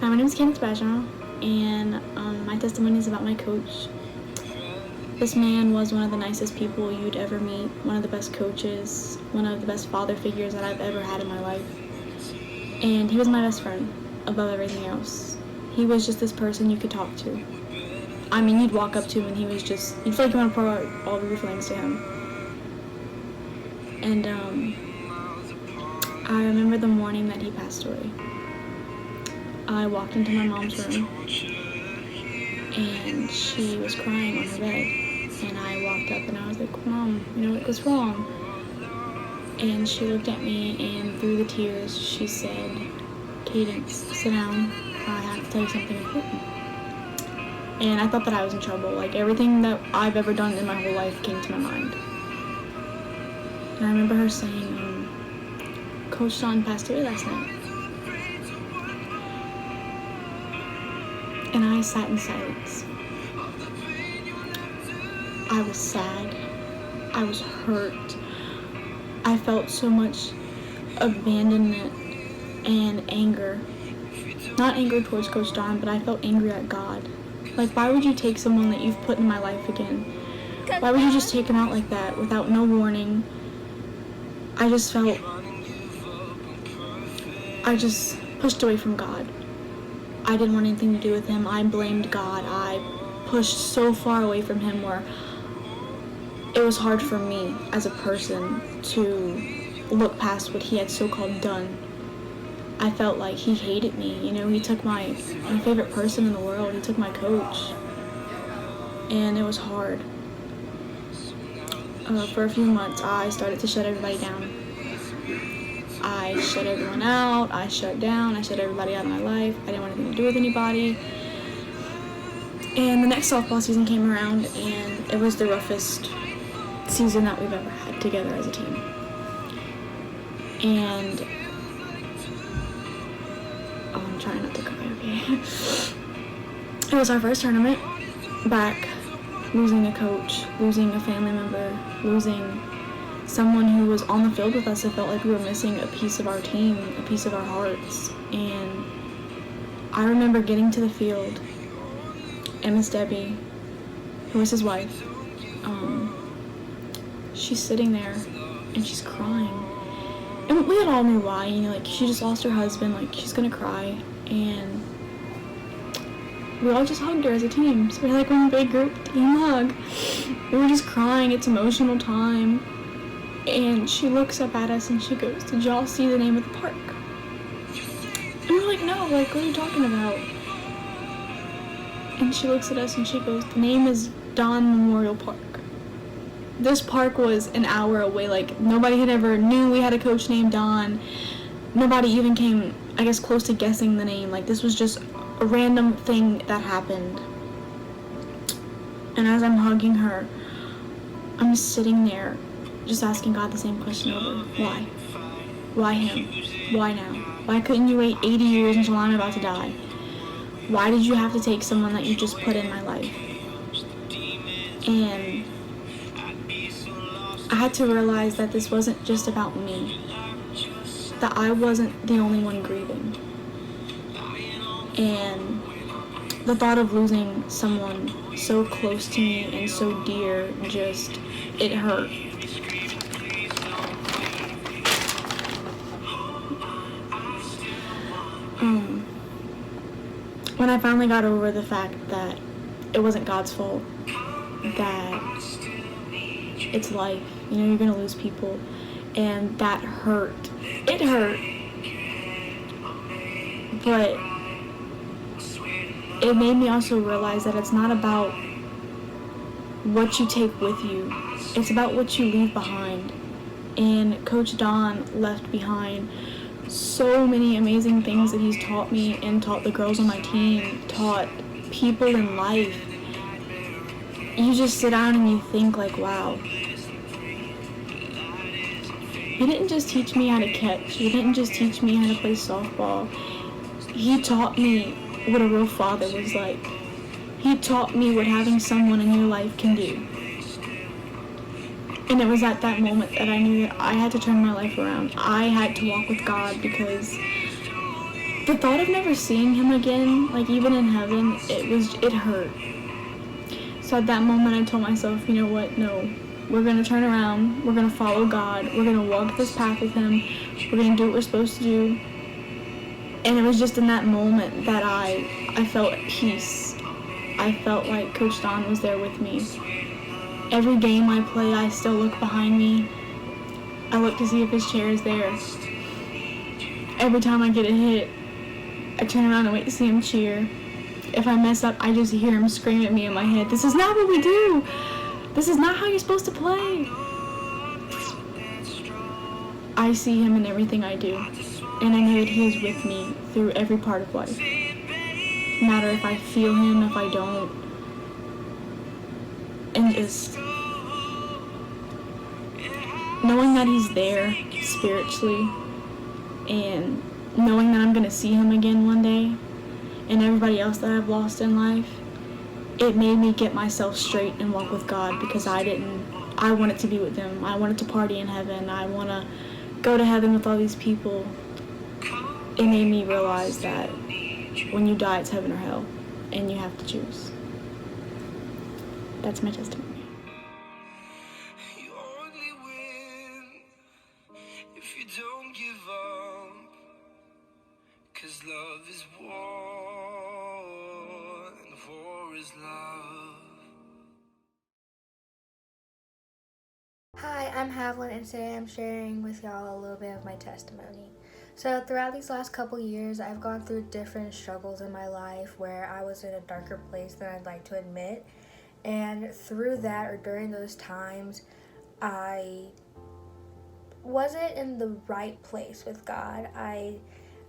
Hi, my name is Bergeron, and my testimony is about my coach. This man was one of the nicest people you'd ever meet, one of the best coaches, one of the best father figures that I've ever had in my life. And he was my best friend above everything else. He was just this person you could talk to. I mean, you'd walk up to him and he was just, you'd feel like you want to pour out all of your feelings to him. And I remember the morning that he passed away. I walked into my mom's room and she was crying on her bed. And I walked up and I was like, Mom, what's wrong? And she looked at me and through the tears she said, Cadence, sit down. I have to tell you something important. And I thought that I was in trouble. Like, everything that I've ever done in my whole life came to my mind. And I remember her saying, Coach Don passed away last night. And I sat in silence. I was sad. I was hurt. I felt so much abandonment and anger. Not anger towards Coach Don, but I felt angry at God. Like, why would you take someone that you've put in my life again? Why would you just take him out like that without no warning? I just pushed away from God. I didn't want anything to do with him. I blamed God. I pushed so far away from him where it was hard for me as a person to look past what he had so-called done. I felt like he hated me. He took my favorite person in the world. He took my coach. And it was hard. For a few months, I started to shut everybody down. I shut everyone out. I shut down. I shut everybody out of my life. I didn't want anything to do with anybody. And the next softball season came around, and it was the roughest season that we've ever had together as a team. And I'm trying not to cry, okay? It was our first tournament back, losing a coach, losing a family member, losing someone who was on the field with us. It felt like we were missing a piece of our team, a piece of our hearts. And I remember getting to the field, and Miss Debbie, who was his wife, she's sitting there and she's crying. And we all knew why, she just lost her husband, she's gonna cry. And we all just hugged her as a team. So we had one big group team hug. We were just crying. It's emotional time. And she looks up at us and she goes, did y'all see the name of the park? And we're like, no, what are you talking about? And she looks at us and she goes, the name is Don Memorial Park. This park was an hour away. Nobody had ever knew we had a coach named Don. Nobody even came, close to guessing the name. This was just a random thing that happened. And as I'm hugging her, I'm sitting there just asking God the same question over. Why? Why him? Why now? Why couldn't you wait 80 years until I'm about to die? Why did you have to take someone that you just put in my life? And I had to realize that this wasn't just about me. That I wasn't the only one grieving. And the thought of losing someone so close to me and so dear, it hurt. When I finally got over the fact that it wasn't God's fault, that it's life, you're gonna lose people, and that hurt. It hurt, but it made me also realize that it's not about what you take with you, it's about what you leave behind. And Coach Don left behind so many amazing things that he's taught me and taught the girls on my team, taught people in life. You just sit down and you think wow. He didn't just teach me how to catch. He didn't just teach me how to play softball. He taught me what a real father was like. He taught me what having someone in your life can do. And it was at that moment that I knew that I had to turn my life around. I had to walk with God because the thought of never seeing him again, like even in heaven, it hurt. So at that moment I told myself, you know what, no, we're going to turn around, we're going to follow God, we're going to walk this path with him, we're going to do what we're supposed to do. And it was just in that moment that I felt at peace. I felt like Coach Don was there with me. Every game I play, I still look behind me. I look to see if his chair is there. Every time I get a hit, I turn around and wait to see him cheer. If I mess up, I just hear him scream at me in my head, "This is not what we do! This is not how you're supposed to play!" I see him in everything I do, and I know that he is with me through every part of life. No matter if I feel him, if I don't. And just knowing that he's there spiritually, and knowing that I'm going to see him again one day, and everybody else that I've lost in life, it made me get myself straight and walk with God, because I wanted to be with him. I wanted to party in heaven. I want to go to heaven with all these people. It made me realize that when you die, it's heaven or hell, and you have to choose. That's my testimony. You only win if you don't give up, 'cause love is war and war is love. Hi, I'm Haviland, and today I'm sharing with y'all a little bit of my testimony. So throughout these last couple years, I've gone through different struggles in my life where I was in a darker place than I'd like to admit. And through that, or during those times, I wasn't in the right place with God. I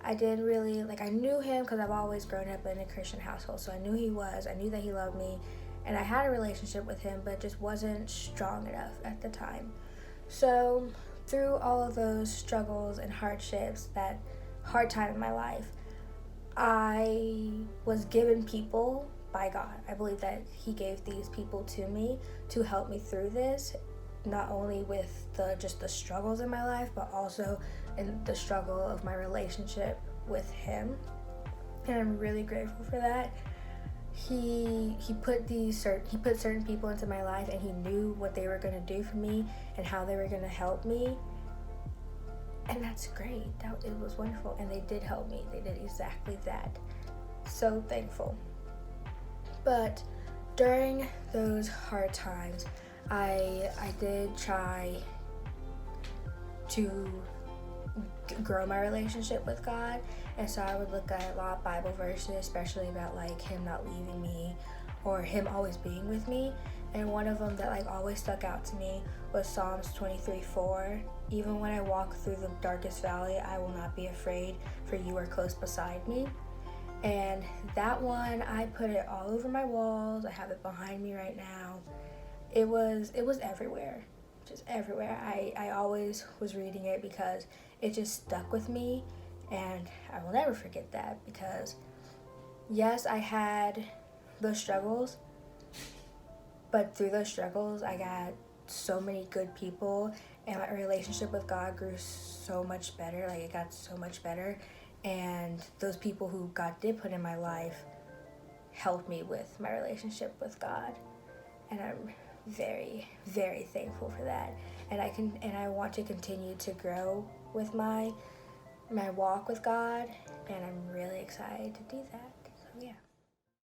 didn't really, I knew him because I've always grown up in a Christian household. So I knew he was, I knew that he loved me, and I had a relationship with him, but it just wasn't strong enough at the time. So through all of those struggles and hardships, that hard time in my life, I was given people by God. I believe that he gave these people to me to help me through this, not only with just the struggles in my life, but also in the struggle of my relationship with him. And I'm really grateful for that. He put certain people into my life, and he knew what they were going to do for me and how they were going to help me. And that's great. It was wonderful, and they did help me. They did exactly that. So thankful. But during those hard times, I did try to grow my relationship with God, and so I would look at a lot of Bible verses, especially about him not leaving me or him always being with me. And one of them that always stuck out to me was Psalms 23:4. Even when I walk through the darkest valley, I will not be afraid, for you are close beside me. And that one, I put it all over my walls. I have it behind me right now. It was everywhere, just everywhere. I always was reading it because it just stuck with me, and I will never forget that, because yes, I had those struggles, but through those struggles, I got so many good people, and my relationship with God grew so much better. It got so much better, and those people who God did put in my life helped me with my relationship with God, and I'm very, very thankful for that. And I want to continue to grow with my walk with God, and I'm really excited to do that. So yeah.